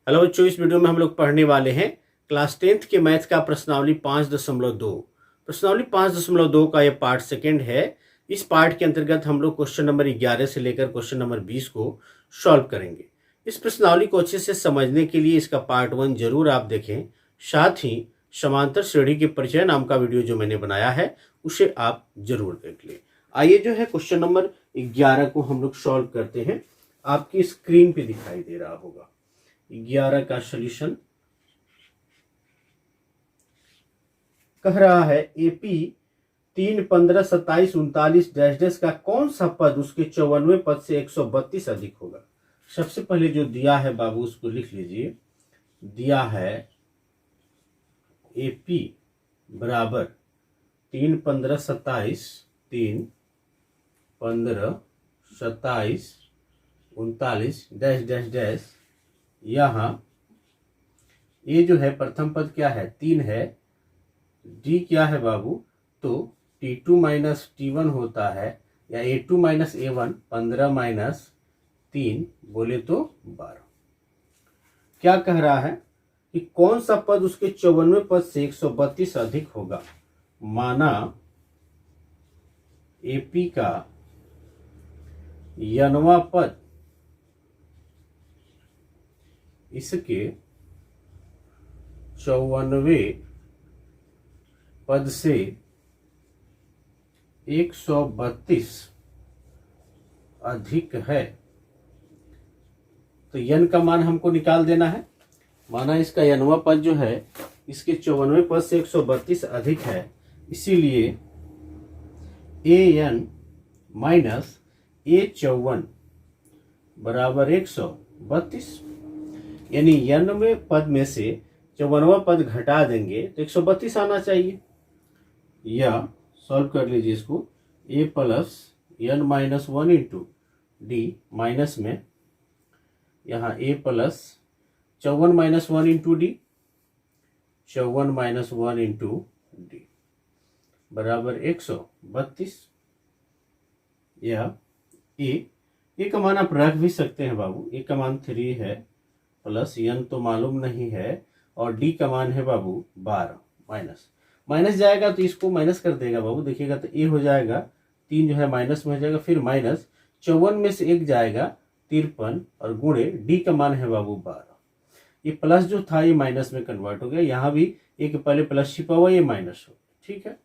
Hello बच्चों, इस video में हम लोग पढ़ने वाले हैं क्लास 10th के मैथ का प्रश्नावली 5.2। प्रश्नावली 5.2 का ये पार्ट सेकंड है। इस पार्ट के अंतर्गत हम लोग क्वेश्चन नंबर 11 से लेकर क्वेश्चन नंबर 20 को सॉल्व करेंगे। इस प्रश्नावली को अच्छे से समझने के लिए इसका पार्ट 1 जरूर आप देखें। साथ ही समांतर श्रेणी के परिचय नाम का वीडियो जो मैंने बनाया है उसे आप जरूर देख लें। आइए जो है क्वेश्चन नंबर 11 को हम लोग सॉल्व करते हैं। आपकी स्क्रीन पे दिखाई दे रहा होगा 11 का सॉल्यूशन। कह रहा है एपी 3, 15, 27, 39 डैश डैश का कौन सा पद उसके 54वें पद से 132 अधिक होगा। सबसे पहले जो दिया है बाबू उसको लिख लीजिए। दिया है एपी बराबर 3, 15, 27, 3, 15, 27, 39 डैश डैश डैश। यहाँ ये जो है प्रथम पद क्या है 3 है। डी क्या है बाबू, तो T2 माइनस T1 होता है, या A2 माइनस A1 15 माइनस 3 बोले तो 12। क्या कह रहा है कि कौन सा पद उसके 54वें पद से 132 अधिक होगा। माना एपी का यनवा पद इसके 54वें पद से 132 अधिक है, तो यन का मान हमको निकाल देना है। माना इसका यनवा पद जो है इसके 54वें पद से 132 अधिक है, इसीलिए ए एन माइनस A54 बराबर 132। यानी यनवें पद में से 54वां पद घटा देंगे तो 132 आना चाहिए। या सॉल्व कर लीजिए इसको। a plus N minus 1 into D minus में यहाँ a plus 54 minus 1 into d, 54 minus 1 into D बराबर 132। या ए का मान आप रख भी सकते हैं बाबू। ए का मान 3 है, प्लस एन तो मालूम नहीं है, और डी का मान है बाबू 12। माइनस माइनस जाएगा तो इसको माइनस कर देगा बाबू। देखिएगा तो ए हो जाएगा 3 जो है माइनस में हो जाएगा, फिर माइनस 54 में से 1 जाएगा 53, और गुणे डी का मान है बाबू 12। ये प्लस जो था ये माइनस में कन्वर्ट हो गया। यहाँ भी एक पहले प्लस छिपा हुआ, ये माइनस हो गया। ठीक है,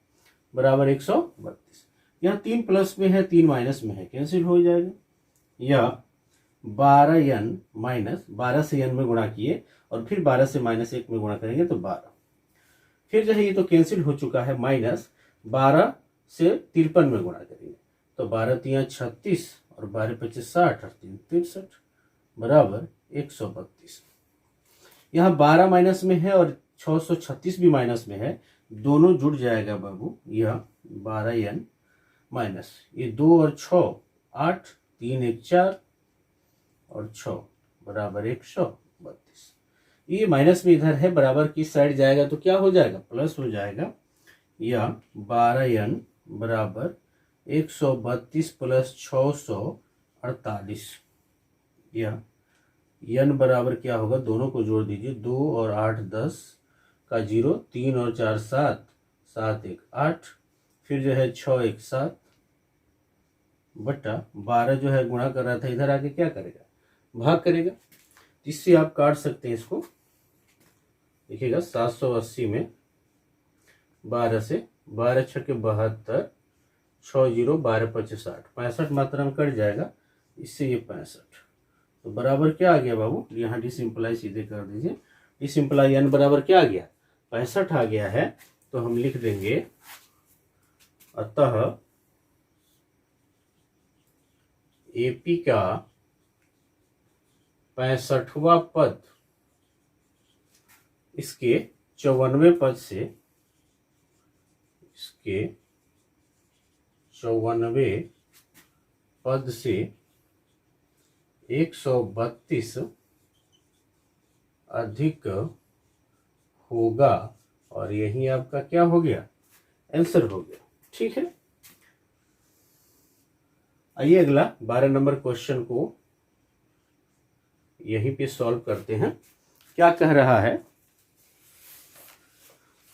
बराबर 132। यहाँ 3 प्लस में है 3 माइनस में है, कैंसिल हो जाएगा। या 12n माइनस 12 से n में गुणा किए और फिर 12 से माइनस 1 में गुणा करेंगे तो 12। फिर जो है ये तो कैंसिल हो चुका है, माइनस 12 से 53 में गुणा करेंगे तो 12 3 36 और 12 25 60 और 3 63 बराबर 132। यहाँ 12 माइनस में है और 636 भी माइनस में है, दोनों जुड़ जाएगा बाबू। यह 12n माइनस ये 2 और 6 8, 3 1 4 और 6 बराबर 132। ये माइनस में इधर है, बराबर की साइड जाएगा तो क्या हो जाएगा, प्लस हो जाएगा। या 12n बराबर 132 प्लस 648। या n बराबर क्या होगा, दोनों को जोड़ दीजिए, 2 और 8 10 का 0, 3 और 4 7, 7 1 8, फिर जो है 6 1 7 बटा 12 जो है गुणा कर रहा था, इधर आके क्या करेगा, भाग करेगा। इससे आप काट सकते हैं इसको। देखिएगा 780 में 12 से 12 छके 72, 6 0 12 25 60, 65 मात्रा में कट जाएगा, इससे ये 65। तो बराबर क्या आ गया बाबू, यहाँ डिसिंप्लाई सीधे कर दीजिए। डिसिंप्लाई n बराबर क्या आ गया, 65 आ गया है। तो हम लिख देंगे अतः एपी का 65वां पद इसके 54वें पद से, इसके 54वें पद से 132 अधिक होगा, और यही आपका क्या हो गया, आंसर हो गया। ठीक है, आइए अगला 12 नंबर क्वेश्चन को यहीं पे सॉल्व करते हैं। क्या कह रहा है?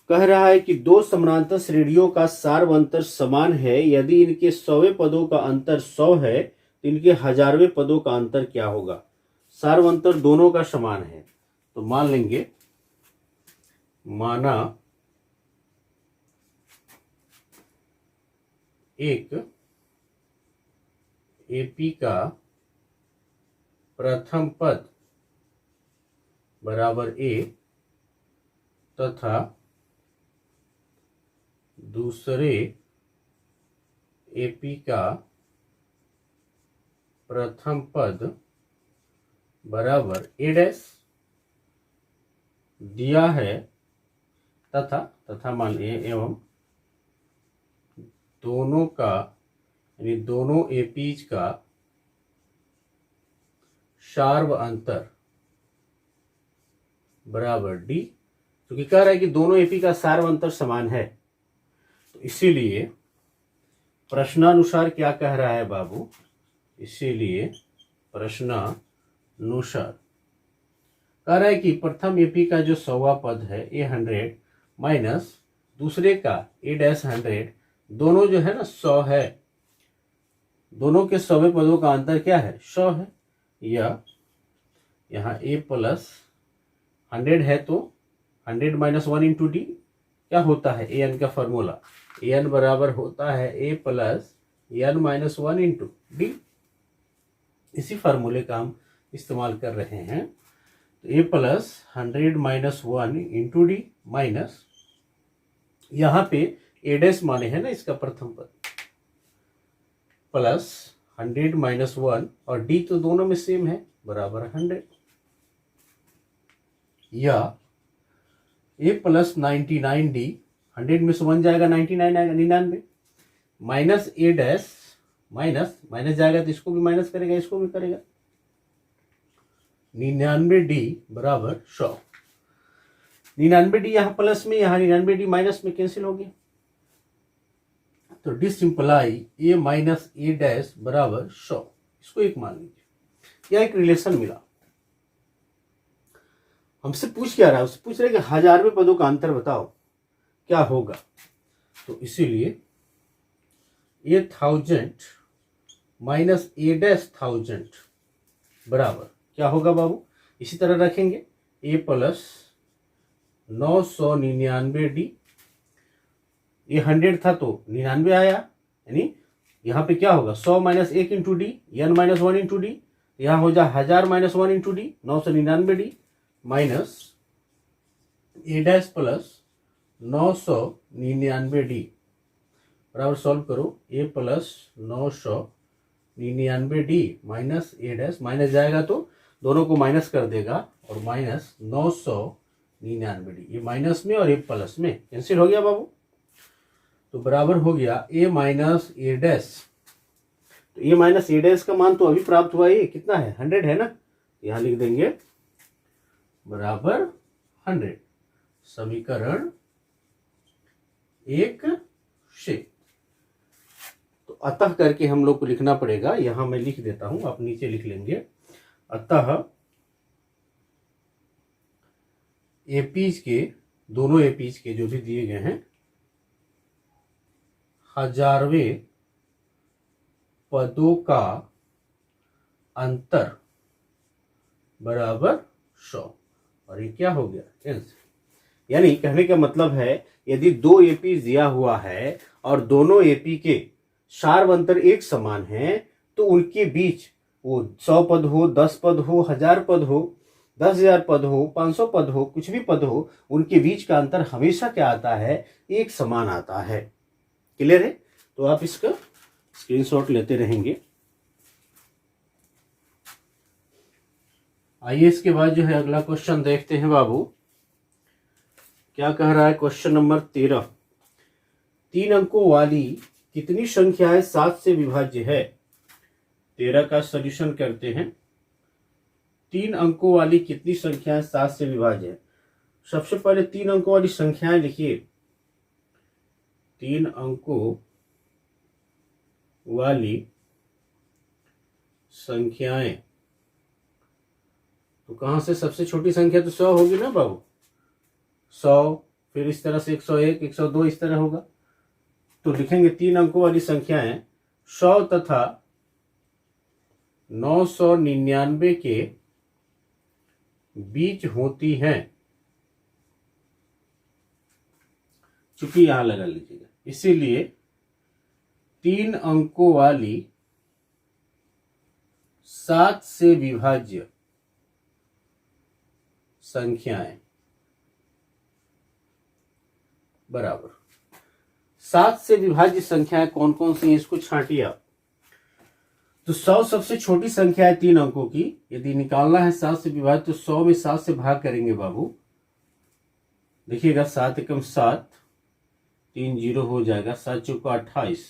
कह रहा है कि दो समानांतर श्रेणियों का सार्वअंतर समान है। यदि इनके 100वें पदों का अंतर 100 है तो इनके 1000वें पदों का अंतर क्या होगा? सार्वअंतर दोनों का समान है तो मान लेंगे, माना एक एपी का प्रथम पद बराबर ए तथा दूसरे एपी का प्रथम पद बराबर ए डैश दिया है, तथा मान एवं दोनों का यानी दोनों एपीज का सार्व अंतर बराबर डी। क्योंकि कह रहा है कि दोनों एपी का सार्व अंतर समान है तो इसीलिए प्रश्नानुसार क्या कह रहा है बाबू? इसीलिए प्रश्नानुसार कह रहा है कि प्रथम एपी का जो 100वां पद है A100 माइनस दूसरे का A-100, दोनों जो है ना 100 है, दोनों के 100वें पदों का अंतर क्या है? 100 है। या यहाँ A प्लस 100 है तो 100 माइनस 1 इंटू डी क्या होता है? ए एन का फॉर्मूला, ए एन बराबर होता है A plus N minus 1 into D. इसी फार्मूले का हम इस्तेमाल कर रहे हैं। तो A plus 100 minus 1 into D minus यहाँ पे ए डैश माने है ना इसका प्रथम पद, प्लस 100 माइनस 1 और डी तो दोनों में सेम है बराबर 100, या ए प्लस 99 डी, 100 में से 1 जाएगा 99 आएगा 99, minus A dash minus minus जाएगा तो इसको भी माइनस करेगा इसको भी करेगा, 99 डी बराबर 100। 99 डी यहाँ प्लस में, यहाँ 99 डी माइनस में कैंसिल हो गया तो dish imply A minus A dash बराबर 100। इसको एक मान लीजिए, यह एक रिलेशन मिला। हमसे पूछ क्या रहा है? उससे पूछ रहे कि 1000वें पदों का अंतर बताओ क्या होगा। तो इसीलिए ए 1000 माइनस ए डैश 1000 बराबर क्या होगा बाबू? इसी तरह रखेंगे ए प्लस 999 डी, ये 100 था तो 99 आया, यानी यहाँ पे क्या होगा? 100 minus 1 into D, N minus 1 into D, यहाँ हो जाए 1000 minus 1 into D 999 D minus A dash plus 999 D बराबर सॉल्व करो A plus 999 D minus A dash, minus जाएगा तो दोनों को माइनस कर देगा और माइनस 999 डी, ये माइनस में और ये प्लस में कैंसिल हो गया बाबू। तो बराबर हो गया ए माइनस ए डैश। तो ए माइनस ए डैश का मान तो अभी प्राप्त हुआ, ये कितना है? 100 है ना, यहां लिख देंगे बराबर 100। समीकरण 1 से तो अतः करके हम लोग को लिखना पड़ेगा, यहां मैं लिख देता हूं, आप नीचे लिख लेंगे। अतः एपीज के, दोनों एपीज के जो भी दिए गए हैं 1000वें पदों का अंतर बराबर 100, और ये क्या हो गया? आंसर। यानी कहने का मतलब है यदि दो एपी दिया हुआ है और दोनों एपी के सार्व अंतर एक समान है तो उनके बीच वो 100 पद हो, 10 पद हो, 1000 पद हो, 10,000 पद हो, 500 पद हो, कुछ भी पद हो, उनके बीच का अंतर हमेशा क्या आता है? एक समान आता है। क्लियर है? तो आप इसका स्क्रीनशॉट लेते रहेंगे। आइए इसके बाद जो है अगला क्वेश्चन देखते हैं बाबू। क्या कह रहा है? क्वेश्चन नंबर 13, 3 अंकों वाली कितनी संख्याएं 7 से विभाज्य है? 13 का सॉल्यूशन करते हैं। 3 अंकों वाली कितनी संख्याएं 7 से विभाज्य है? सबसे पहले 3 अंकों वाली संख्याएं लिखिए। 3 अंकों वाली संख्याएं, तो कहाँ से सबसे छोटी संख्या तो 100 होगी ना बाबू, 100, फिर इस तरह से 101, 102 इस तरह होगा। तो लिखेंगे 3 अंकों वाली संख्याएं 100 तथा 999 के बीच होती हैं। चूंकि यहां लगा लीजिएगा, इसीलिए 3 अंकों वाली 7 से विभाज्य संख्याएं बराबर 7 से विभाज्य संख्याएं कौन कौन सी हैं, इसको छांटिए आप। तो 100 सबसे छोटी संख्या है 3 अंकों की। यदि निकालना है 7 से विभाज्य तो 100 में 7 से भाग करेंगे बाबू। देखिएगा 7 एकम 7, 3 0 हो जाएगा, 7 चौका 28,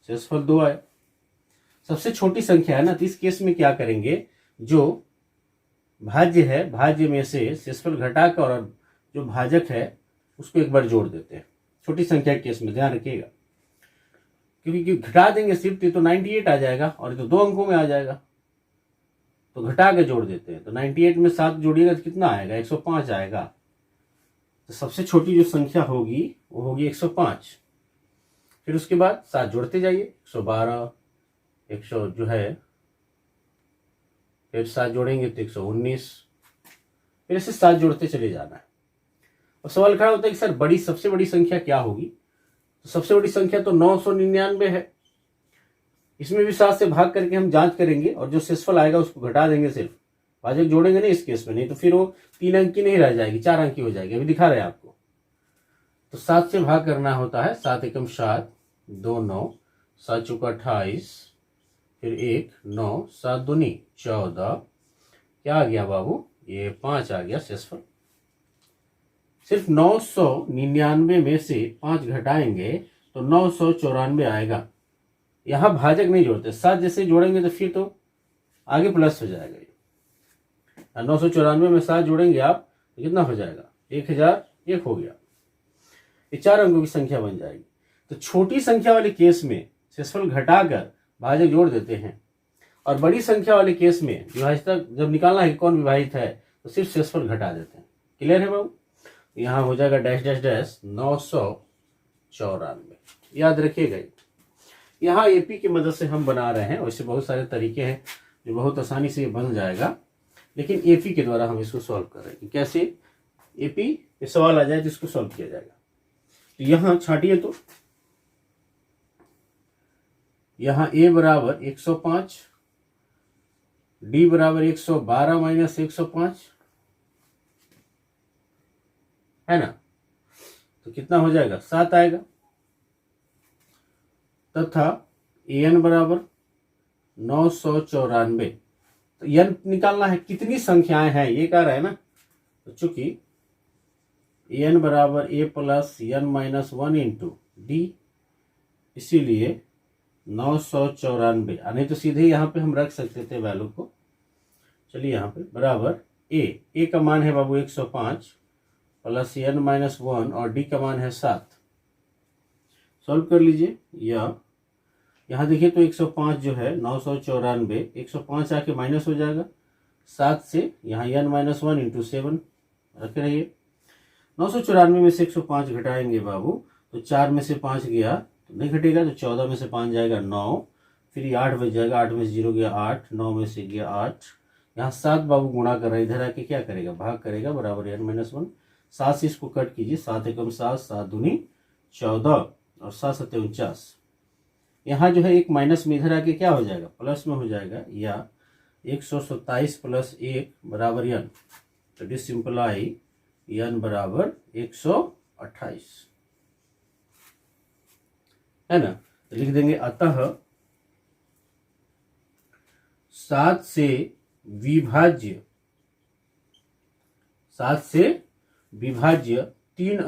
शेषफल 2 आए। सबसे छोटी संख्या है ना, तो इस केस में क्या करेंगे, जो भाज्य है भाज्य में से शेषफल घटाकर और जो भाजक है उसको एक बार जोड़ देते हैं। छोटी संख्या के केस में ध्यान रखिएगा, क्योंकि घटा देंगे सिर्फ तो 98 आ जाएगा और तो 2 अंकों में आ जाएगा, तो घटा के जोड़ देते हैं। तो 98 में 7 जोड़िएगा तो कितना आएगा, 105 आएगा। तो सबसे छोटी जो संख्या होगी वो होगी 105। फिर उसके बाद 7 जोड़ते जाइए, 112, 100 जो है, फिर 7 जोड़ेंगे तो 119, फिर ऐसे 7 जोड़ते चले जाना है। और सवाल खड़ा होता है कि सर बड़ी सबसे बड़ी संख्या क्या होगी। तो सबसे बड़ी संख्या तो 999 है। इसमें भी 7 से भाग करके हम जांच करेंगे और जो शेषफल आएगा उसको घटा देंगे, सिर्फ भाजक जोड़ेंगे नहीं इस केस में, नहीं तो फिर वो 3 अंक की नहीं रह जाएगी, 4 अंक की हो जाएगी। अभी दिखा रहे हैं आपको। तो 7 से भाग करना होता है, 7 एकम 7, 2 9, 7 चौका 28, फिर 1 9, 7 दूनी 14, क्या आ गया बाबू, ये 5 आ गया शेषफल। सिर्फ 999 में से 5 घटाएंगे तो 994 आएगा। यहां भाजक नहीं जोड़ते, 7 जैसे जोड़ेंगे तो फिर तो आगे प्लस हो जाएगा। 994 में 7 जोड़ेंगे आप तो कितना हो जाएगा, 1001 हो गया। ये 4 अंकों की संख्या बन जाएगी। तो छोटी संख्या वाले केस में शेषफल घटाकर भाजक जोड़ देते हैं, और बड़ी संख्या वाले केस में विभाजिता जब निकालना है कि कौन विभाजित है तो सिर्फ शेषफल घटा देते हैं। क्लियर है बाबू। यहां हो जाएगा डैश डैश डैश 994। याद रखिएगा। यहाँ एपी की मदद से हम बना रहे हैं, वैसे बहुत सारे तरीके हैं जो बहुत आसानी से बन जाएगा, लेकिन एपी के द्वारा हम इसको सॉल्व कर रहे हैं कि कैसे एपी पे सवाल आ जाए तो इसको सॉल्व किया जाएगा। तो यहां छाटिए, तो यहां ए बराबर 105, डी बराबर 112 माइनस 105 है ना, तो कितना हो जाएगा, 7 आएगा। तथा एन बराबर 994। तो एन निकालना है, कितनी संख्याएं हैं ये कह रहा है ना। तो चूंकि एन बराबर A plus N minus 1 into D, इसीलिए 994। नहीं तो सीधे यहाँ पे हम रख सकते थे वैल्यू को। चलिए यहाँ पे बराबर ए का मान है बाबू 105 प्लस एन माइनस 1 और डी का मान है 7। सॉल्व कर लीजिए। या यहाँ देखिए तो 105 जो है 994, 105 आके माइनस हो जाएगा 7 से, यहाँ एन माइनस 1 इंटू 7 रखे रहिए। 994 में से 105 घटाएंगे बाबू तो 4 में से 5 गया तो नहीं घटेगा, तो 14 में से 5 जाएगा 9, फिर ये 8 बच जाएगा, 8 में से 0 गया 8, 9 में से गया 8। यहाँ 7 बाबू गुणा कर रहा है, इधर आके क्या करेगा, भाग करेगा, बराबर एन माइनस 1। 7 से इसको कट कीजिए, 7 एकम 7, 7 दूनी 14 और 7 सत्ते 49। यहाँ जो है एक माइनस में इधर आके क्या हो जाएगा, प्लस में हो जाएगा, या 127 प्लस 1 बराबर एन। तो दिस सिंपलाई एन बराबर 128 है ना। तो लिख देंगे अतः 7 से विभाज्य 3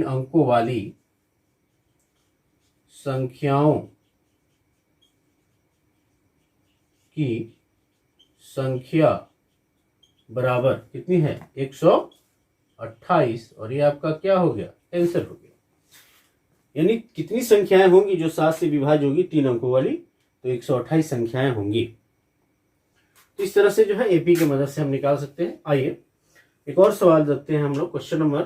अंकों वाली संख्याओं की संख्या बराबर कितनी है, 128। और ये आपका क्या हो गया, आंसर हो गया। यानी कितनी संख्याएं होंगी जो 7 से विभाज्य होगी 3 अंकों वाली, तो 128 संख्याएं होंगी। तो इस तरह से जो है एपी की मदद से हम निकाल सकते हैं। आइए एक और सवाल देखते हैं हम लोग, क्वेश्चन नंबर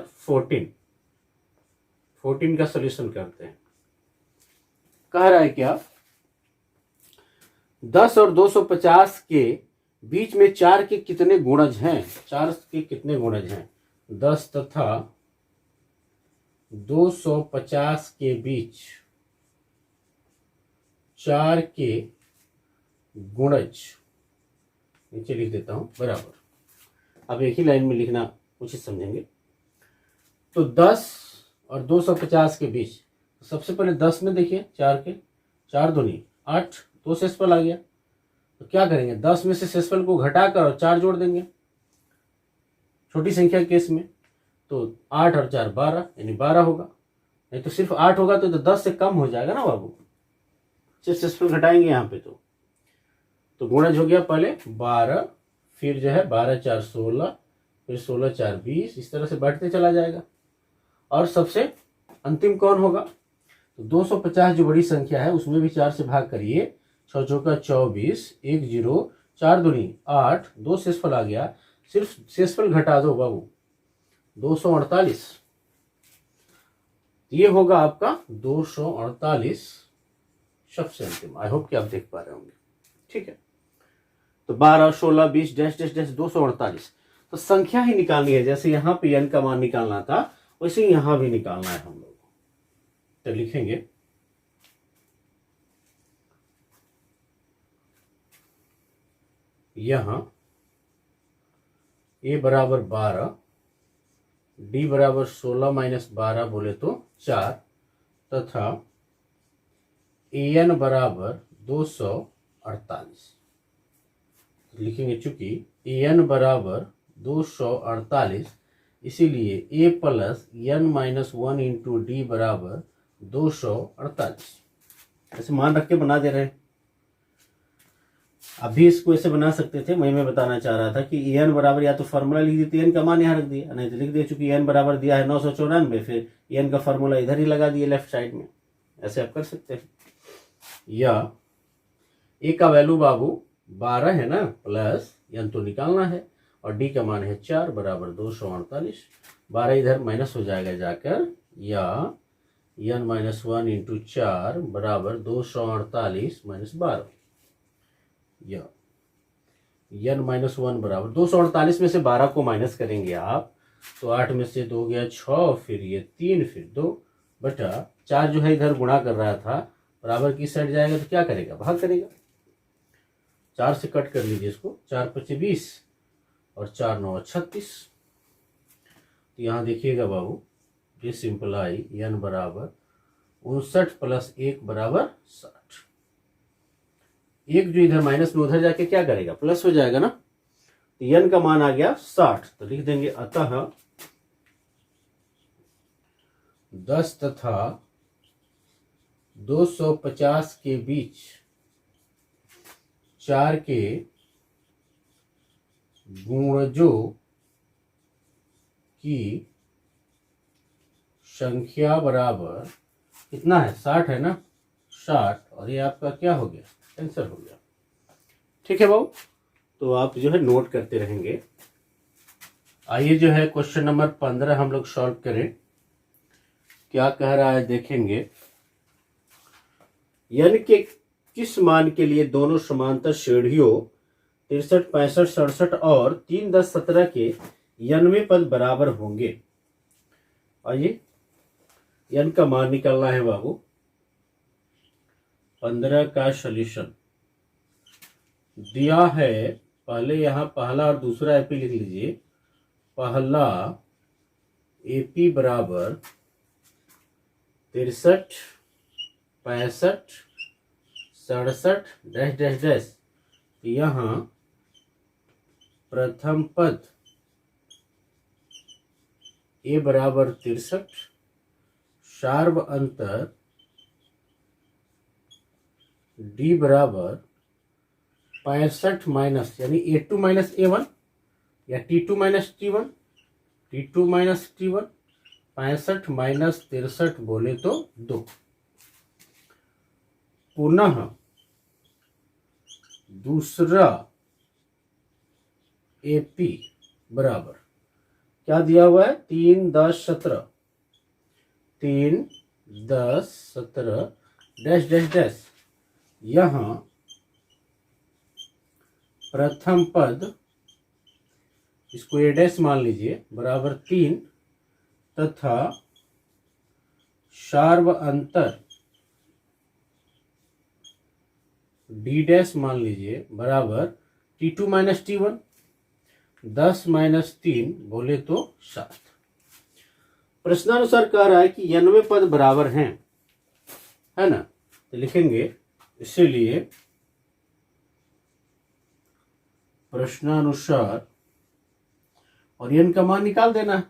14 का सोल्यूशन करते हैं। कह रहा है क्या, 10 और 250 के बीच में 4 के कितने गुणज हैं? 4 के कितने गुणज हैं? 10 तथा 250 के बीच 4 के गुणज, नीचे लिख देता हूं बराबर। अब एक ही लाइन में लिखना उचित समझेंगे। तो 10 और 250 के बीच, सबसे पहले 10 में देखिए 4 के 4 दूनी 8, 2 शेषफल आ गया। तो क्या करेंगे, 10 में से शेषफल को घटाकर और 4 जोड़ देंगे छोटी संख्या केस में। तो 8 और 4 12, यानी 12 होगा। नहीं तो सिर्फ 8 होगा तो 10 से कम हो जाएगा ना बाबू, शेषफल घटाएंगे यहाँ पे। तो गुणज हो गया पहले 12, फिर जो है 12 4 16, फिर 16 4 20, इस तरह से बढ़ते चला जाएगा। और सबसे अंतिम कौन होगा, तो 250 जो बड़ी संख्या है उसमें भी 4 से भाग करिए। 6 चौका 24, 1 0, 4 दूनी 8, 2 शेषफल आ गया। सिर्फ शेषफल घटा दो बाबू, 248। ये होगा आपका 248 सबसे अंतिम। आई होप कि आप देख पा रहे होंगे। ठीक है, तो 12 16 20 डैश डैश डैश 248। तो संख्या ही निकालनी है, जैसे यहां पे n का मान निकालना था वैसे यहां भी निकालना है हम लोग को। तो लिखेंगे यहां a बराबर 12, d बराबर 16 माइनस 12 बोले तो 4, तथा an बराबर 248 लिखेंगे। चूंकि an बराबर 248, इसीलिए a plus n minus 1 into D बराबर 248। ऐसे मान रख के बना दे रहे हैं। अभी इसको ऐसे बना सकते थे, मैं बताना चाह रहा था कि n बराबर, या तो फॉर्मूला लिख दी तो n का मान यहाँ रख दिया, नहीं तो लिख दिया चूंकि n बराबर दिया है 994, फिर n का फॉर्मूला इधर ही लगा दिए लेफ्ट साइड में। ऐसे आप कर सकते हैं। या a का वैल्यू बाबू 12 है ना, प्लस n तो निकालना है, और d का मान है 4 बराबर 248। 12 इधर माइनस हो जाएगा जाकर, या n माइनस 1 इंटू 4 बराबर 248 माइनस 12, या n माइनस 1 बराबर 248 में से 12 को माइनस करेंगे आप, तो 8 में से 2 गया 6, फिर ये 3, फिर 2 बटा 4 जो है इधर गुणा कर रहा था, बराबर की साइड जाएगा तो क्या करेगा, भाग करेगा। 4 से कट कर लीजिए इसको, 4 5 20 और 4 9 36। तो यहाँ देखिएगा बाबू, ये सिंपलाई n बराबर 59 प्लस 1 बराबर 60। एक जो इधर माइनस में उधर जाके क्या करेगा, प्लस हो जाएगा ना। तो n का मान आ गया 60, तो लिख देंगे अतः 10 तथा 250 के बीच 4 के गुणजों की संख्या बराबर कितना है, 60 है ना, 60, और ये आपका क्या हो गया, आंसर हो गया। ठीक है बाबू, तो आप जो है नोट करते रहेंगे। आइए जो है क्वेश्चन नंबर 15 हम लोग सॉल्व करें। क्या कह रहा है देखेंगे, n के किस मान के लिए दोनों समांतर श्रेणियों 63 65 67 और 3 10 17 के 91 पद बराबर होंगे। आइए n का मान निकालना है बाबू। 15 का सॉल्यूशन दिया है, पहले यहां पहला और दूसरा एपी लिख लीजिए। पहला एपी बराबर 63 65 67 डैश डैश डैश। यहां प्रथम पद ए बराबर 63, सार्व अंतर डी बराबर 65 माइनस, यानी A2 माइनस A1 या T2 minus T1, T2 minus T1, 65 minus 63 बोले तो 2। पुनः दूसरा AP बराबर क्या दिया हुआ है, 3, 10, 17, 3, 10, 17 डैश डैश डैश। यहां प्रथम पद इसको ए डैश मान लीजिए बराबर 3 तथा सार्व अंतर डी डैश मान लीजिए बराबर T2 माइनस T1, 10 माइनस 3 बोले तो 7। प्रश्नानुसार कह रहा है कि 90 पद बराबर हैं, है ना, तो लिखेंगे इसीलिए प्रश्नानुसार और n का मान निकाल देना है।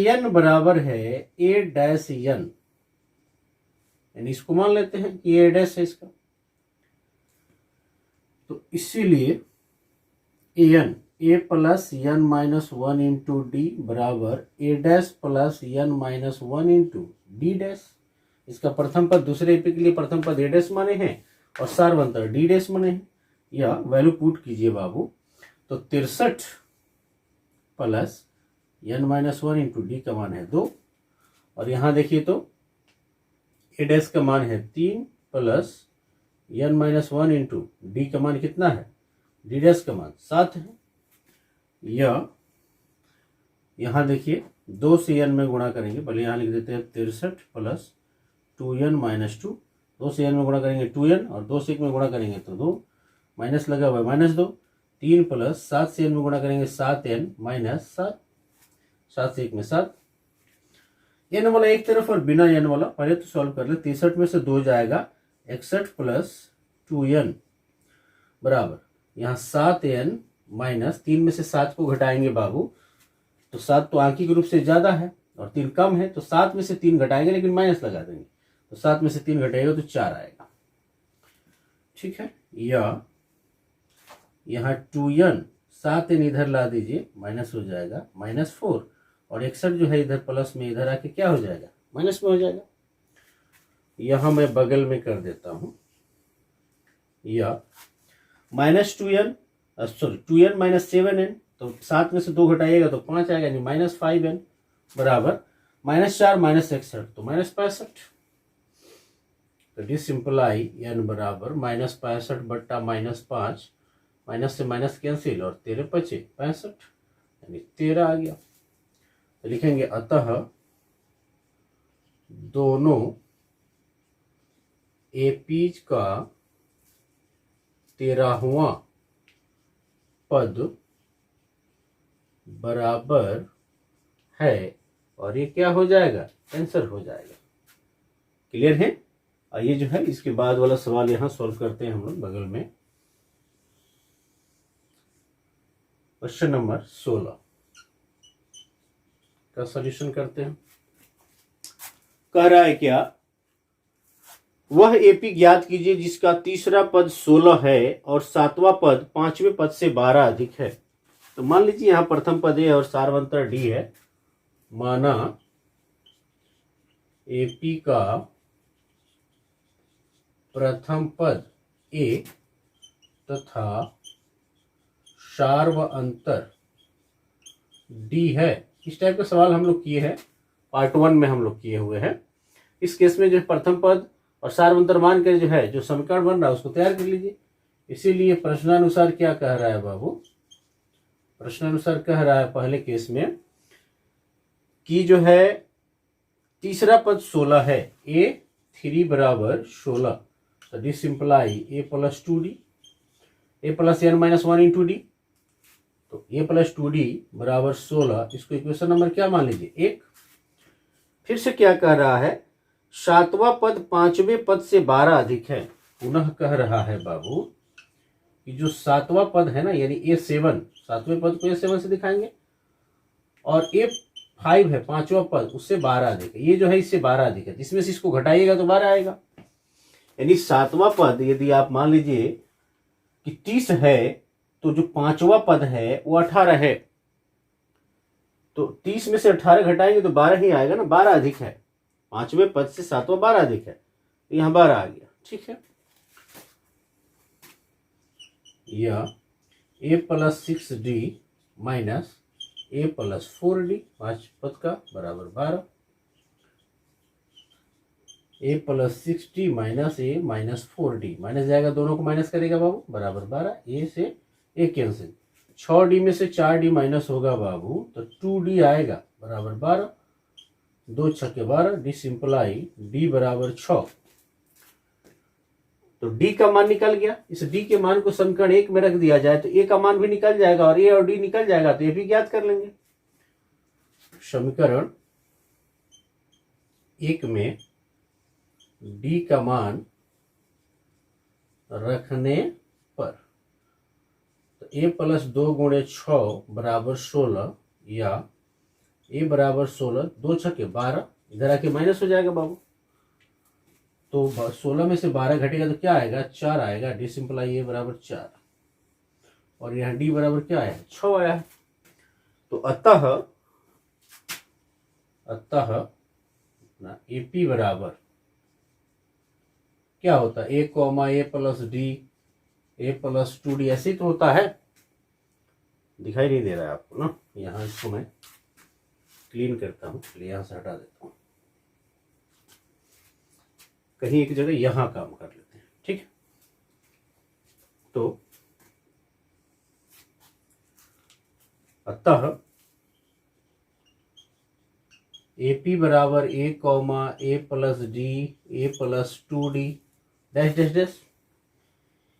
an बराबर है a डैश n, यानी इसको मान लेते हैं कि a डैश है इसका, तो इसीलिए an a plus n minus 1 into D बराबर a dash plus n minus 1 into D dash. इसका प्रथम पद दूसरे एपी के लिए प्रथम पद a डैश माने हैं और सार्वंतर डी डैश माने हैं। या वैल्यू पुट कीजिए बाबू, तो 63 plus n minus 1 into D का मान है 2, और यहां देखिए तो a डैश का मान है 3 plus n minus 1 into D का मान कितना है, डी डैश का मान 7 है। या यहां देखिए 2 से n में गुणा करेंगे, पहले यहां लिख देते हैं 63 प्लस 2n माइनस 2, 2 से n में गुणा करेंगे 2n और 2 से 1 में गुणा करेंगे तो 2, माइनस लगा हुआ है माइनस 2, 3 प्लस 7 से n में गुणा करेंगे 7n माइनस 7, 7 से 1 में 7, n वाला एक तरफ और बिना n वाला पहले तो सॉल्व कर ले। 63 में से 2 जाएगा 61 प्लस 2n बराबर यहाँ 7n माइनस 3 में से 7 को घटाएंगे बाबू, तो 7 तो आंकिक रूप से ज्यादा है और 3 कम है, तो 7 में से 3 घटाएंगे लेकिन माइनस लगा देंगे, तो 7 में से 3 घटाएगा तो 4 आएगा, ठीक है। या यहाँ 2n 7n इधर ला दीजिए, माइनस हो जाएगा -4, और 61 जो है इधर प्लस में इधर आके क्या हो जाएगा, माइनस में हो जाएगा। यहां मैं बगल में कर देता हूं, या -2n sorry 2n minus 7n, तो 7 में से 2 घटाइएगा तो 5 आएगा, यानी -5n बराबर -4 माइनस 61 तो -65, तो दिस सिंपलाई n बराबर -65 बट्टा -5, माइनस से माइनस कैंसिल और 13 बचे 65, यानी 13 आ गया। तो लिखेंगे अतः दोनों एपीज का 13वां पद बराबर है, और ये क्या हो जाएगा, आंसर हो जाएगा। क्लियर है। आइए जो है इसके बाद वाला सवाल यहां सॉल्व करते हैं हम लोग बगल में। क्वेश्चन नंबर 16 का सॉल्यूशन करते हैं। कह रहा है क्या, वह एपी ज्ञात कीजिए जिसका तीसरा पद 16 है और सातवां पद 5वें पद से 12 अधिक है। तो मान लीजिए यहां प्रथम पद ए और सार्वंतर डी है। माना एपी का प्रथम पद ए तथा सार्व अंतर डी है। इस टाइप का सवाल हम लोग किए हैं, पार्ट 1 में हम लोग किए हुए हैं। इस केस में जो प्रथम पद और सार्वंतर मान कर जो है जो समीकरण बन रहा है उसको तैयार कर लीजिए। इसीलिए प्रश्नानुसार क्या कह रहा है बाबू, प्रश्नानुसार कह रहा है पहले केस में कि जो है तीसरा पद 16 है, A3 बराबर 16, तो this simply A plus 2D, A plus n minus 1 into D, तो A प्लस 2D बराबर 16, इसको इक्वेशन नंबर क्या मान लीजिए 1। फिर से क्या कह रहा है, सातवां पद 5वें पद से 12 अधिक है। पुनः कह रहा है बाबू कि जो सातवां पद है ना, यानी A7, सातवें पद को A7 से दिखाएंगे, और A5 है पांचवा पद, उससे 12 अधिक है। ये जो है इससे 12 अधिक है, इसमें से इसको घटाइएगा तो 12 आएगा। यानी सातवां पद यदि आप मान लीजिए कि 30 है, तो जो पांचवा पद है वो 18 है, तो 30 में से 18 घटाएंगे तो 12 ही आएगा ना, 12 अधिक है। पांचवें पद से सातवां 12 अधिक है, तो यहां 12 आ गया। ठीक है, या ए प्लस 6d माइनस ए प्लस 4d, 5 पद का बराबर 12, ए प्लस 6d माइनस ए माइनस 4d, माइनस जाएगा, दोनों को माइनस करेगा बाबू, बराबर 12, ए से ए कैंसिल, 6d में से 4d माइनस होगा बाबू तो 2d आएगा, बराबर 12, 2 छक्के 12, डी सिंप्लाई डी बराबर 6। तो डी का मान निकल गया, इस डी के मान को समीकरण 1 में रख दिया जाए तो ए का मान भी निकल जाएगा और ए और डी निकल जाएगा तो ये भी ज्ञात कर लेंगे। समीकरण 1 में डी का मान रखने पर तो ए प्लस 2 गुणे 6 बराबर 16 या ए बराबर 16, 2 छक्के 12, इधर आके माइनस हो जाएगा बाबू, तो 16 में से 12 घटेगा तो क्या आएगा, 4 आएगा, डी सिंप्लाई ए बराबर 4, और यहाँ डी बराबर क्या आया, 6 आया है। तो अतः एपी बराबर क्या होता है, ए comma A plus D, A plus 2d, ऐसे तो होता है, दिखाई नहीं दे रहा है आपको ना, यहाँ इसको मैं क्लीन करता हूँ, यहां से हटा देता हूँ, कहीं एक जगह यहां काम कर लेते हैं, ठीक है। तो अतः एपी बराबर A comma A plus D, A plus 2d dash dash dash,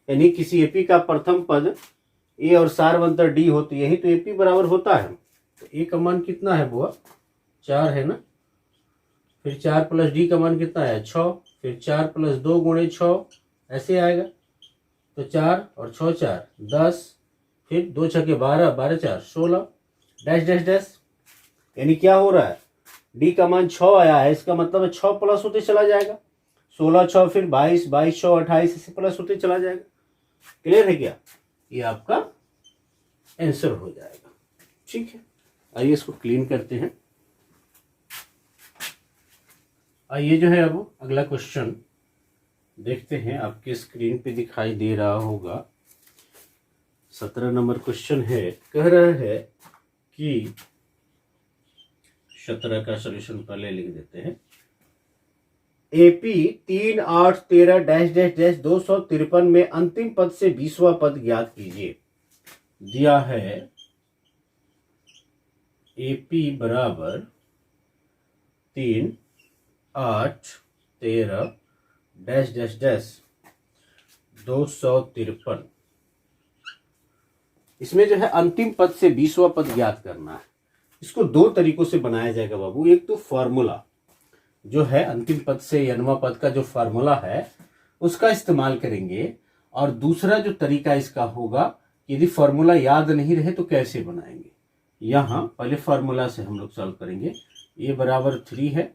यानी किसी एपी का प्रथम पद ए और सारवंतर डी हो तो यही तो एपी बराबर होता है। तो ए का मान कितना है बुआ, 4 है ना, फिर 4 प्लस डी का मान कितना है, 6, फिर 4 प्लस 2 गुणे 6 ऐसे आएगा, तो 4 और 6 4 10, फिर 2 छक्के 12, 12 4 16 डैश डैश डैश, यानी क्या हो रहा है, डी का मान 6 आया है, इसका मतलब है 6 प्लस होते चला जाएगा, 16 6 फिर 22, 22 6 28 इसे प्लस होते चला जाएगा। क्लियर है क्या, ये आपका आंसर हो जाएगा, ठीक है। आइए इसको क्लीन करते हैं। आइए जो है अब अगला क्वेश्चन देखते हैं, आपके स्क्रीन पे दिखाई दे रहा होगा, 17 नंबर क्वेश्चन है। कह रहा है कि 17 का सॉल्यूशन पहले लिख देते हैं। एपी 3 8 13 डैश डैश डैश 253 में अंतिम पद से 20वां पद ज्ञात कीजिए। दिया है एपी बराबर 3 8 13 डैश डैश डैश 253, इसमें जो है अंतिम पद से 20वां पद ज्ञात करना है। इसको 2 तरीकों से बनाया जाएगा बाबू। एक तो फॉर्मूला जो है अंतिम पद से n वां पद का जो फॉर्मूला है उसका इस्तेमाल करेंगे, और दूसरा जो तरीका इसका होगा, यदि फॉर्मूला याद नहीं रहे तो कैसे बनाएंगे। यहाँ पहले फॉर्मूला से हम लोग सॉल्व करेंगे। ए बराबर 3 है,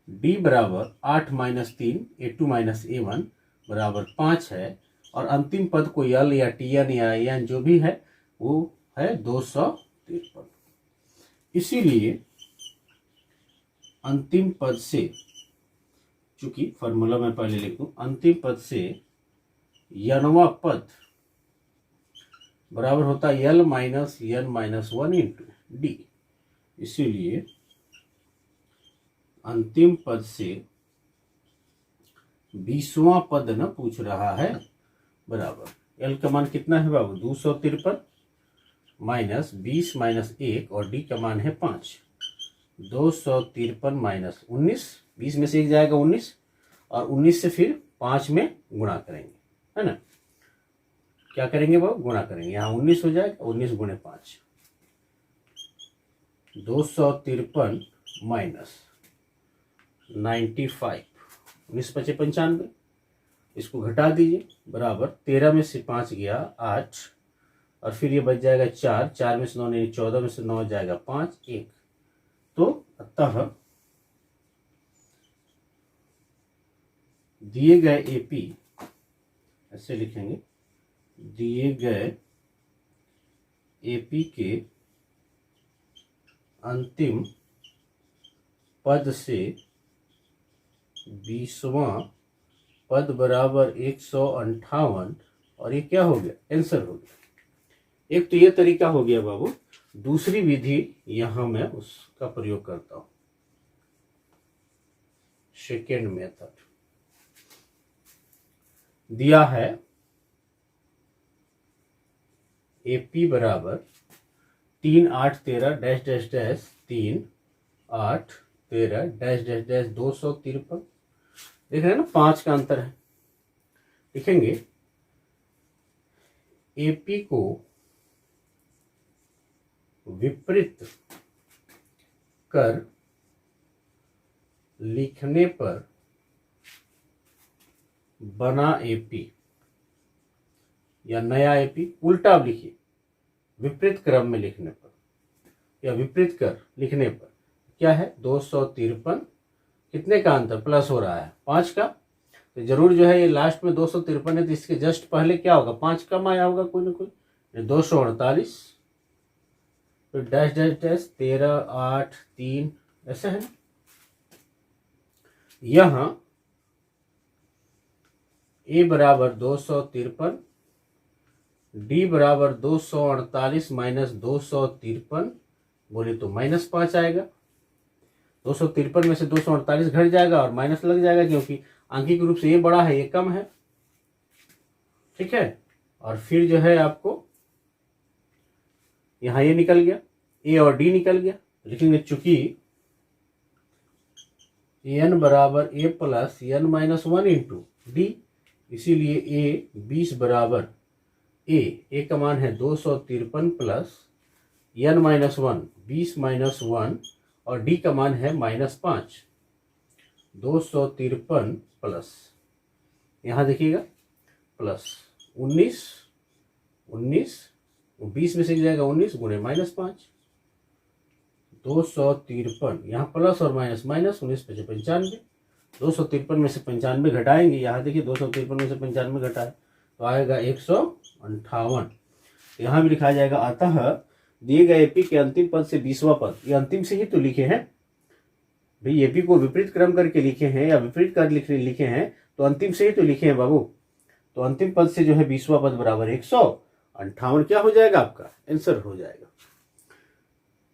डी बराबर 8 माइनस 3 A2 माइनस A1 बराबर 5 है, और अंतिम पद को यल या टीएन या एन जो भी है वो है 253। इसीलिए अंतिम पद से, चूंकि फॉर्मूला मैं पहले लिख दूं, अंतिम पद से n वां पद बराबर होता है l minus n minus 1 into D. इसीलिए अंतिम पद से 20वां पद न पूछ रहा है, बराबर l का मान कितना है बाबू 253 माइनस 20 माइनस 1, और डी का मान है 5, 253 माइनस 19, 20 में से 1 जाएगा 19, और 19 से फिर 5 में गुणा करेंगे, है ना। क्या करेंगे बाबू, गुणा करेंगे, यहाँ 19 हो जाएगा, 19 गुणे 5, 253 माइनस 95, 19 5 95, इसको घटा दीजिए, बराबर 13 में से 5 गया 8, और फिर ये बच जाएगा 4, 4 में से 9 नहीं, 14 में से 9 जाएगा 5 1। तो अतः दिए गए एपी, ऐसे लिखेंगे, दिए गए एपी के अंतिम पद से 20वां पद बराबर 158 और ये क्या हो गया, आंसर हो गया। एक तो ये तरीका हो गया बाबू। दूसरी विधि यहां मैं उसका प्रयोग करता हूं, सेकेंड मेथड दिया है AP बराबर 3 8 13 dash dash dash 3 8 13 dash dash dash 253। देख रहे हैं ना, 5 का अंतर है। लिखेंगे AP को विपरीत कर लिखने पर बना AP या नया AP, उल्टा आप लिखिए, विपरीत क्रम में लिखने पर या विपरीत कर लिखने पर क्या है 253। कितने का अंतर प्लस हो रहा है 5 का, तो जरूर जो है ये लास्ट में 253 है, तो इसके जस्ट पहले क्या होगा 5 कम आया होगा कोई ना कोई, 248 तो डैश डैश डैश 13 8 3 ऐसा है। यहां A बराबर 253, D बराबर 248 माइनस 253 बोले तो -5 आएगा। 253 में से 248 घट जाएगा और माइनस लग जाएगा, क्योंकि आंकिक रूप से ये बड़ा है ये कम है, ठीक है। और फिर जो है आपको यहां ये निकल गया, A और D निकल गया। लिखेंगे चूंकि n बराबर A plus n minus 1 into D, इसीलिए A 20 बराबर A का मान है 253 प्लस n माइनस 1 20 माइनस 1 और D का मान है -5। 253 प्लस यहाँ देखिएगा प्लस 19 20 में से जाएगा 19 गुणे -5, 253 यहाँ प्लस और माइनस 19 पे से 95। 253 में से 95 घटाएंगे, यहाँ देखिए 253 में से 95 घटाए तो आएगा 158। यहाँ भी लिखा जाएगा अतः दिए गए एपी के अंतिम पद से 20वां पद, ये अंतिम से ही तो लिखे हैं भाई, एपी को विपरीत क्रम करके लिखे हैं या विपरीत कर लिखे हैं तो अंतिम से ही तो लिखे हैं बाबू। तो अंतिम पद से जो है 20वां पद बराबर 158 क्या हो जाएगा आपका आंसर हो जाएगा।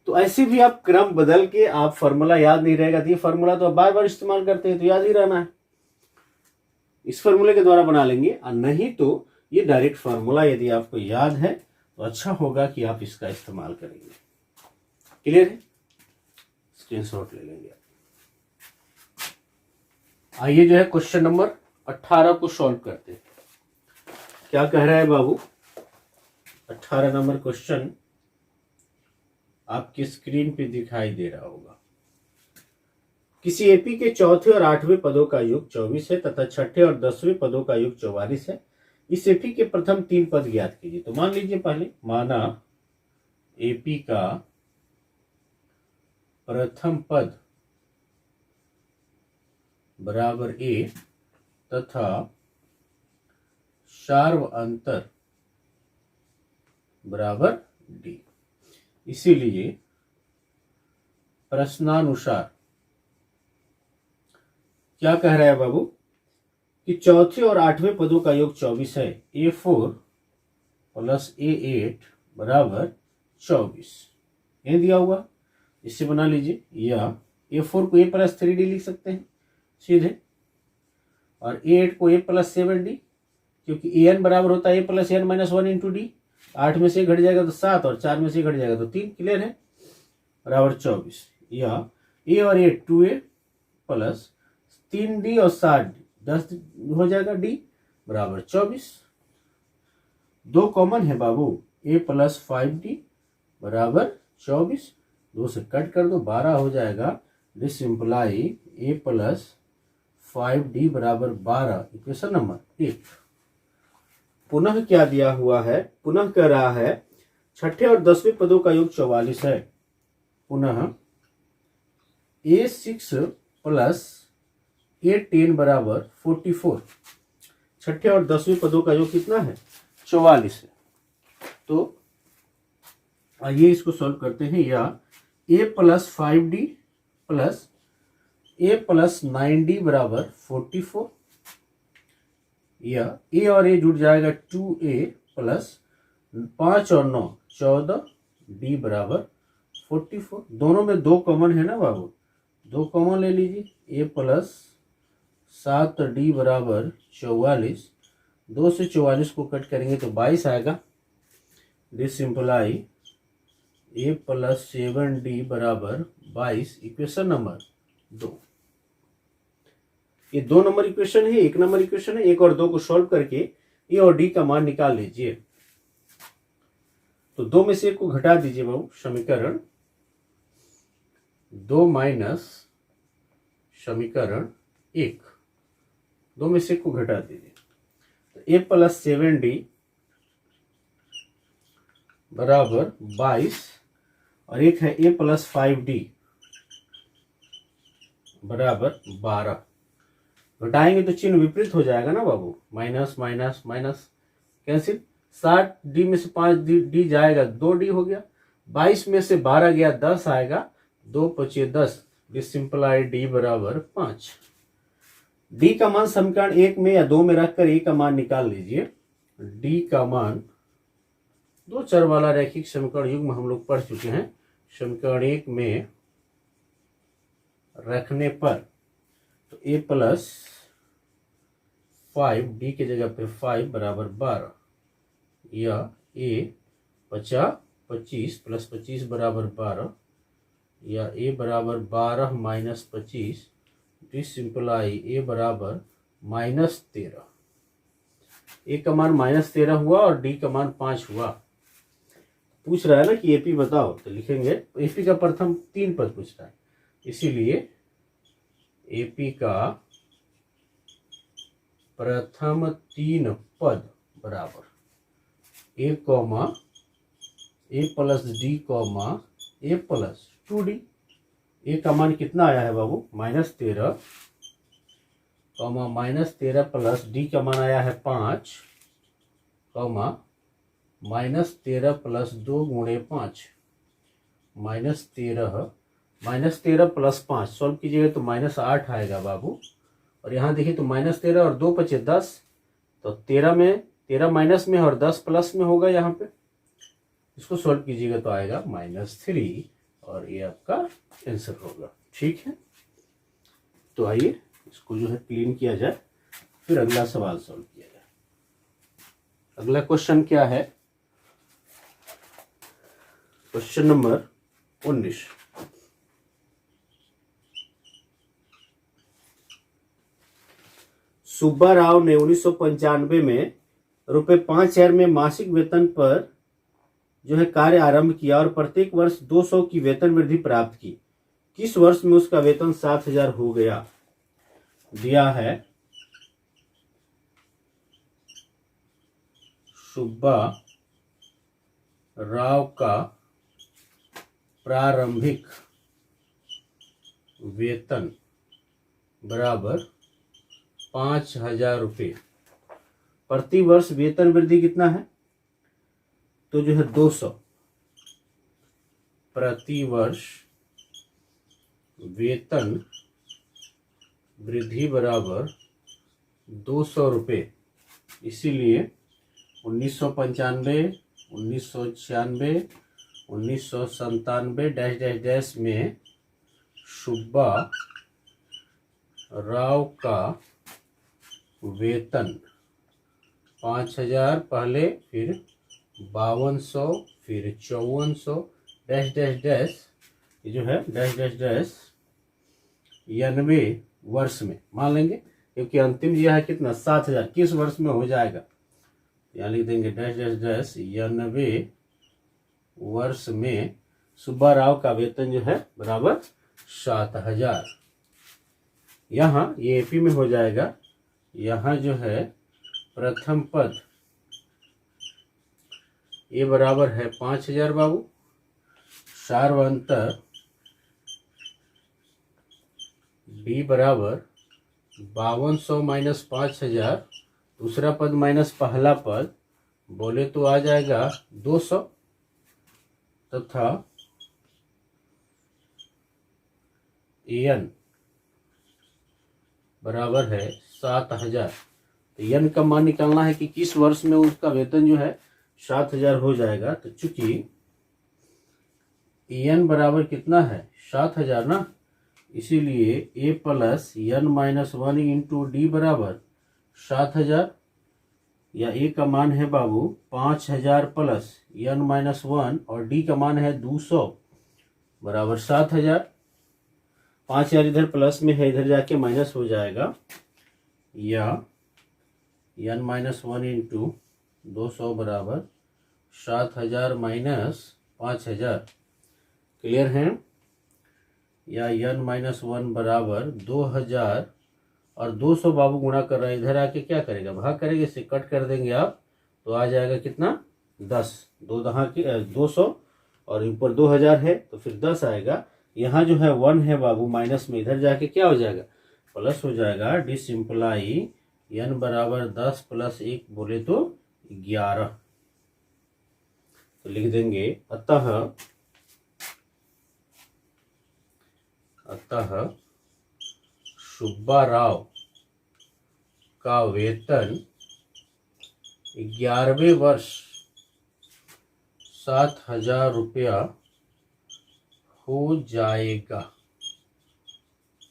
तो ऐसे भी आप क्रम बदल के आप फॉर्मूला याद नहीं रहेगा तो ये फॉर्मूला तो आप बार बार इस्तेमाल करते हैं तो याद ही रहना है, इस फॉर्मूले के द्वारा बना लेंगे। और नहीं तो ये डायरेक्ट फॉर्मूला यदि आपको याद है तो अच्छा होगा कि आप इसका इस्तेमाल करेंगे। क्लियर है, स्क्रीनशॉट ले लेंगे। आइए जो है क्वेश्चन नंबर 18 को सॉल्व करते हैं। क्या कह रहा है बाबू, 18 नंबर क्वेश्चन आपकी स्क्रीन पे दिखाई दे रहा होगा। किसी एपी के चौथे और 8वें पदों का योग 24 है तथा छठे और 10वें पदों का योग 44 है। इस एपी के प्रथम 3 पद ज्ञात कीजिए। तो मान लीजिए पहले, माना एपी का प्रथम पद बराबर ए तथा सार्व अंतर बराबर डी। इसीलिए प्रश्नानुसार क्या कह रहा है बाबू कि चौथे और 8वें पदों का योग 24 है। A4 प्लस A8 बराबर 24 ये दिया हुआ, इससे बना लीजिए। या A4 को A प्लस 3D लिख सकते हैं सीधे, और A8 को A प्लस 7D, क्योंकि AN बराबर होता है A plus n minus 1 into D. 8 में से घट जाएगा तो 7 और 4 में से घट जाएगा तो 3। क्लियर है, बराबर 24। या A और A 2A प्लस 3D और 7D 10 हो जाएगा, D बराबर 24। 2 कॉमन है बाबू, A प्लस 5D बराबर 24। 2 से कट कर दो 12 हो जाएगा। This imply A plus 5D बराबर 12, इक्वेशन नंबर 1। पुनः क्या दिया हुआ है, पुनः कह रहा है छठे और 10वें पदों का योग 44 है। पुनः A6 प्लस A10 बराबर 44। छठे और 10वें पदों का योग कितना है 44 है। तो आइए इसको सॉल्व करते हैं। या A plus 5D plus A plus 9D बराबर 44। यह ए और ए जुड़ जाएगा 2a प्लस 5 और 9 14 डी बराबर 44। दोनों में 2 कॉमन है ना बाबू, 2 कॉमन ले लीजिए। ए प्लस 7d बराबर 44। 2 से 44 को कट करेंगे तो 22 आएगा। दिस सिंपलाई ए प्लस 7d बराबर 22 इक्वेशन नंबर 2। ये 2 नंबर इक्वेशन है, 1 नंबर इक्वेशन है। 1 और 2 को सॉल्व करके ए और डी का मान निकाल लीजिए। तो 2 में से 1 को घटा दीजिए बाबू। समीकरण 2 माइनस समीकरण 1, 2 में से 1 को घटा दीजिए। तो ए प्लस 7d बराबर 22 और एक है ए प्लस 5d बराबर 12। घटाएंगे तो चिन्ह विपरीत हो जाएगा ना बाबू, minus minus minus cancel. 60d में से 5d जाएगा, 2d हो गया। 22 में से 12 गया, 10 आएगा। 2 पचे 10। दिस सिंपलाई d बराबर 5। d का मान समीकरण 1 में या 2 में रखकर a का मान निकाल लीजिए। d का मान 2 चर वाला रैखिक समीकरण युग्म हम लोग पढ़ चुके हैं। समीकरण 1 में रखने पर तो a प्लस 5 d की जगह पे 5 बराबर 12 या a 25 प्लस 25 बराबर 12 या a बराबर 12 माइनस 25। दिस सिंपलाई a बराबर -13। a का मान -13 हुआ और d का मान 5 हुआ। पूछ रहा है ना कि एपी बताओ, तो लिखेंगे एपी का प्रथम 3 पद पूछ रहा है, इसीलिए एपी का प्रथम 3 पद बराबर A comma A plus D comma A plus 2d। ए का मान कितना आया है बाबू, -13 कॉमा -13 प्लस डी का मान आया है 5 कॉमा -13 प्लस 2 गुणे 5 -13 प्लस 5 सॉल्व कीजिएगा तो -8 आएगा बाबू। और यहाँ देखिए तो -13 और 2 पचे 10, तो 13 माइनस में और 10 प्लस में होगा। यहाँ पे इसको सॉल्व कीजिएगा तो आएगा -3 और ये आपका आंसर होगा। ठीक है, तो आइए इसको जो है क्लीन किया जाए, फिर अगला सवाल सॉल्व किया जाए। अगला क्वेश्चन क्या है, क्वेश्चन नंबर 19। सुब्बा राव ने 1995 में ₹5,000 में मासिक वेतन पर जो है कार्य आरंभ किया और प्रत्येक वर्ष 200 की वेतन वृद्धि प्राप्त की। किस वर्ष में उसका वेतन 7,000 हो गया? दिया है सुब्बा राव का प्रारंभिक वेतन बराबर 5,000 रुपये। प्रति वर्ष वेतन वृद्धि कितना है? तो जो है 200। प्रति वर्ष वेतन वृद्धि बराबर 200 रुपये। इसीलिए 1995, 1996, 1997 डैश डैश डैश में सुब्बा राव का वेतन 5,000 पहले, फिर 5200, फिर 5400 डैश डैश डैश, ये जो है डैश डैश डैश 91 वर्ष में मान लेंगे, क्योंकि अंतिम यह है कितना 7,000, किस वर्ष में हो जाएगा। यहाँ लिख देंगे डैश डैश डैश 91 वर्ष में सुब्बा राव का वेतन जो है बराबर 7,000। यहाँ ये एपी में हो जाएगा। यहाँ जो है प्रथम पद ये बराबर है 5,000 बाबू, सार्वंतर डी बराबर 5200 माइनस 5,000, दूसरा पद माइनस पहला पद, बोले तो आ जाएगा 200, तथा एन बराबर है 7,000। तो यन का मान निकालना है कि किस वर्ष में उसका वेतन जो है 7,000 हो जाएगा। तो चूंकि एन बराबर कितना है 7,000 ना, इसीलिए A plus N minus 1 into D बराबर 7,000, या ए का मान है बाबू 5,000 प्लस एन माइनस 1 और डी का मान है 200 बराबर 7,000। 5,000 इधर प्लस में है, इधर जाके माइनस हो जाएगा, या एन माइनस 1 इंटू 200 बराबर 7,000 माइनस 5,000। क्लियर है? या एन माइनस 1 बराबर 2,000 और 200 बाबू गुणा कर रहा है, इधर आके क्या करेगा भाग करेगा, इसे कट कर देंगे आप तो आ जाएगा कितना 10, 200 और ऊपर 2,000 है तो फिर 10 आएगा। यहाँ जो है 1 है बाबू माइनस में, इधर जाके क्या हो जाएगा प्लस हो जाएगा। डिसिम्प्लाई एन बराबर 10 प्लस 1 बोले तो 11। तो लिख देंगे अतः सुब्बा राव का वेतन 11वें वर्ष 7,000 रुपया हो जाएगा।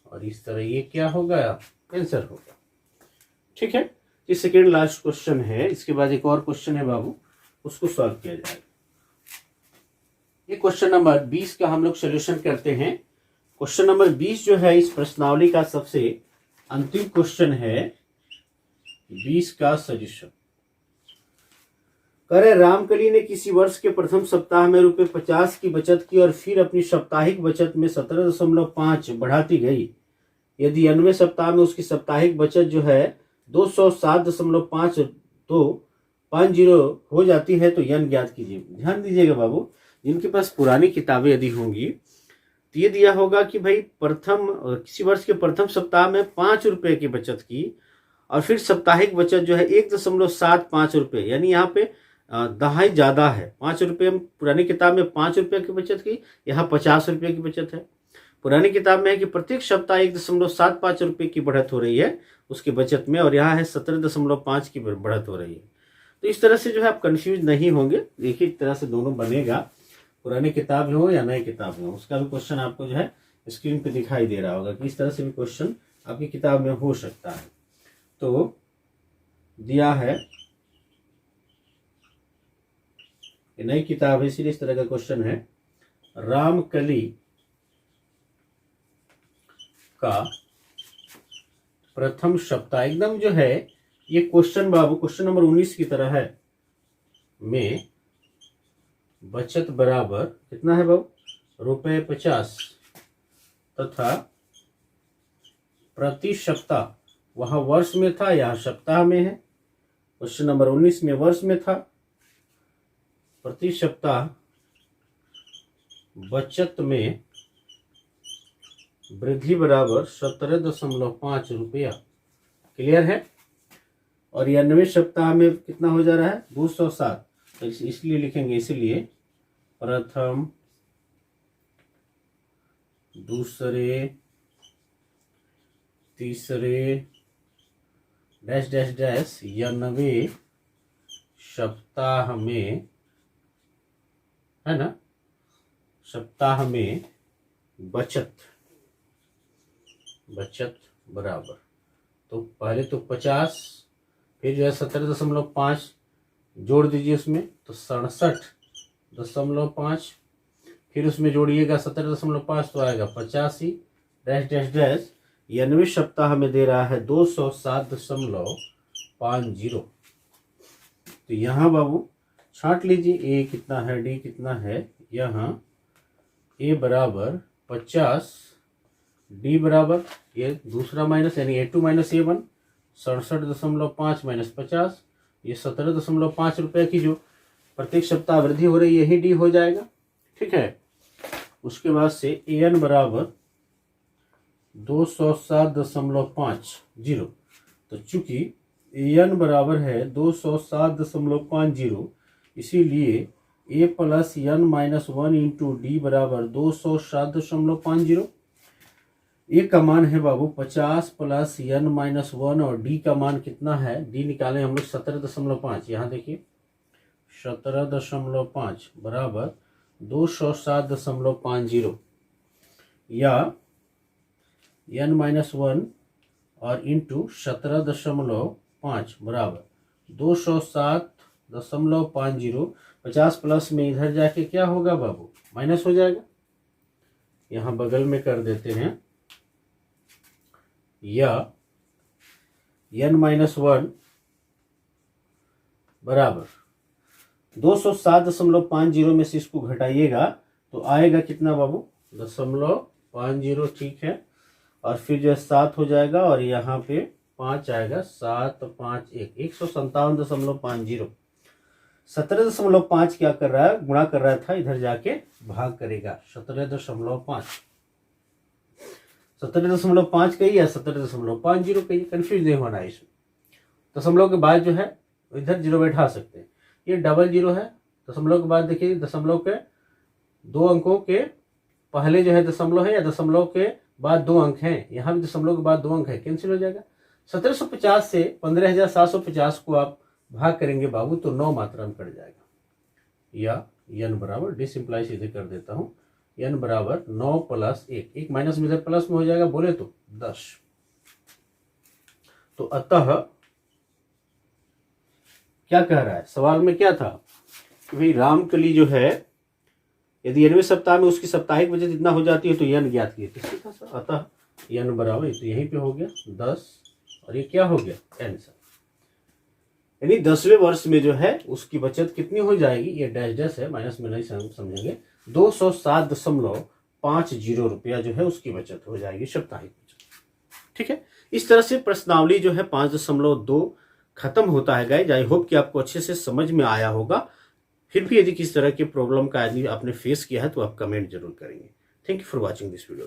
और इस तरह ये क्या होगा आंसर होगा। ठीक है, ये सेकेंड लास्ट क्वेश्चन है। इसके बाद एक और क्वेश्चन है बाबू, उसको सॉल्व किया जाएगा। ये क्वेश्चन नंबर 20 का हम लोग सोल्यूशन करते हैं। क्वेश्चन नंबर 20 जो है इस प्रश्नावली का सबसे अंतिम क्वेश्चन है। 20 का सॉल्यूशन करे रामकली ने किसी वर्ष के प्रथम सप्ताह में ₹50 की बचत की और फिर अपनी साप्ताहिक बचत में 17.5 बढ़ाती गई। यदि 90वें सप्ताह में उसकी साप्ताहिक बचत जो है 207.5250 हो जाती है तो यन ज्ञात कीजिए। ध्यान दीजिएगा बाबू, जिनके पास पुरानी किताबें यदि होंगी तो ये दिया होगा कि भाई किसी वर्ष के प्रथम सप्ताह में 5 रुपए की बचत की और फिर साप्ताहिक बचत जो है 1.75 रुपये, यानी यहाँ पे दहाई ज्यादा है। 5 रुपये पुरानी किताब में 5 रुपये की बचत की, यहाँ 50 रुपये की बचत है। पुरानी किताब में है कि प्रत्येक सप्ताह 1.75 रुपये की बढ़त हो रही है उसकी बचत में, और यहाँ है 17.5 की बढ़त हो रही है। तो इस तरह से जो है आप कंफ्यूज नहीं होंगे, एक ही तरह से दोनों बनेगा, पुरानी किताब में हो या नई किताब में हो। उसका भी क्वेश्चन आपको जो है स्क्रीन पे दिखाई दे रहा होगा कि इस तरह से भी क्वेश्चन आपकी किताब में हो सकता है। तो दिया है कि नई किताब है इसलिए इस तरह का क्वेश्चन है। रामकली का प्रथम सप्ताह, एकदम जो है ये क्वेश्चन बाबू क्वेश्चन नंबर 19 की तरह है, में बचत बराबर कितना है बाबू ₹50 तथा प्रति सप्ताह, वहां वर्ष में था यहाँ सप्ताह में है। क्वेश्चन नंबर 19 में वर्ष में था। प्रति सप्ताह बचत में वृद्धि बराबर 17.5 रुपया। क्लियर है? और 90वें सप्ताह में कितना हो जा रहा है 207, तो इसलिए लिखेंगे, इसलिए प्रथम दूसरे तीसरे डैश डैश डैश 90वें सप्ताह में, है ना, सप्ताह में बचत बराबर, तो पहले तो 50, फिर जो है 17.5 जोड़ दीजिए उसमें तो 67.5, फिर उसमें जोड़िएगा 17.5 तो आएगा 85 डैश डैश डैश 90वें सप्ताह में दे रहा है 207.50। तो यहाँ बाबू छांट लीजिए, ए कितना है डी कितना है। यहाँ ए बराबर 50, डी बराबर ये दूसरा माइनस यानी A2 माइनस A1 67.5 माइनस 50, ये 17.5 रुपये की जो प्रत्येक सप्ताह वृद्धि हो रही है यही डी हो जाएगा। ठीक है, उसके बाद से AN बराबर 207.50। तो चूंकि AN बराबर है 207.50, इसीलिए A plus N minus 1 into D बराबर 207.50। ए का मान है बाबू 50 प्लस n माइनस 1 और डी का मान कितना है, डी निकालें हम लोग 17.5। यहाँ देखिए 17.5 बराबर 207.50 या n माइनस 1 और इंटू 17.5 बराबर 207.50। 50 प्लस में इधर जाके क्या होगा बाबू, माइनस हो जाएगा। यहाँ बगल में कर देते हैं, या n माइनस 1 बराबर 207.50 में से इसको घटाइएगा तो आएगा कितना बाबू, 0.50, ठीक है। और फिर जो है 7 हो जाएगा और यहाँ पे 5 आएगा, 7 5 1, 157.50। 17.5 क्या कर रहा है, गुणा कर रहा था, इधर जाके भाग करेगा। 17.5 17.5 कही या 17.50 कही, कंफ्यूज नहीं होना है इसमें। दशमलव के बाद जो है इधर जीरो बैठा सकते हैं। ये डबल जीरो है, दशमलव के बाद देखिए दशमलव के 2 अंकों के पहले जो है दशमलव है, या दशमलव के बाद 2 अंक हैं, यहाँ भी दशमलव के बाद 2 अंक है, कैंसिल हो जाएगा। 1750 से 15,750 को आप भाग करेंगे बाबू तो 9 मात्रा में कट जाएगा। या n बराबर, डिसिम्प्लाई सीधे कर देता हूँ, n बराबर 9 प्लस 1, एक माइनस में इधर प्लस में हो जाएगा, बोले तो 10। तो अतः क्या कह रहा है सवाल में, क्या था कि भाई रामकली जो है यदि 9वें सप्ताह में उसकी साप्ताहिक बचत इतना हो जाती है तो n ज्ञात कीजिए। तो था सर, अतः n बराबर, तो यहीं पे हो गया 10 और ये क्या हो गया n सर, यानी 10वें वर्ष में जो है उसकी बचत कितनी हो जाएगी, ये डैश डैश है, माइनस में नहीं समझेंगे, 207.50 रुपया जो है उसकी बचत हो जाएगी, साप्ताहिक बचत। ठीक है, इस तरह से प्रश्नावली जो है 5.2 खत्म होता है गाइज। आई होप कि आपको अच्छे से समझ में आया होगा। फिर भी यदि किस तरह की प्रॉब्लम का यदि आपने फेस किया है तो आप कमेंट जरूर करेंगे। Thank you for watching this video.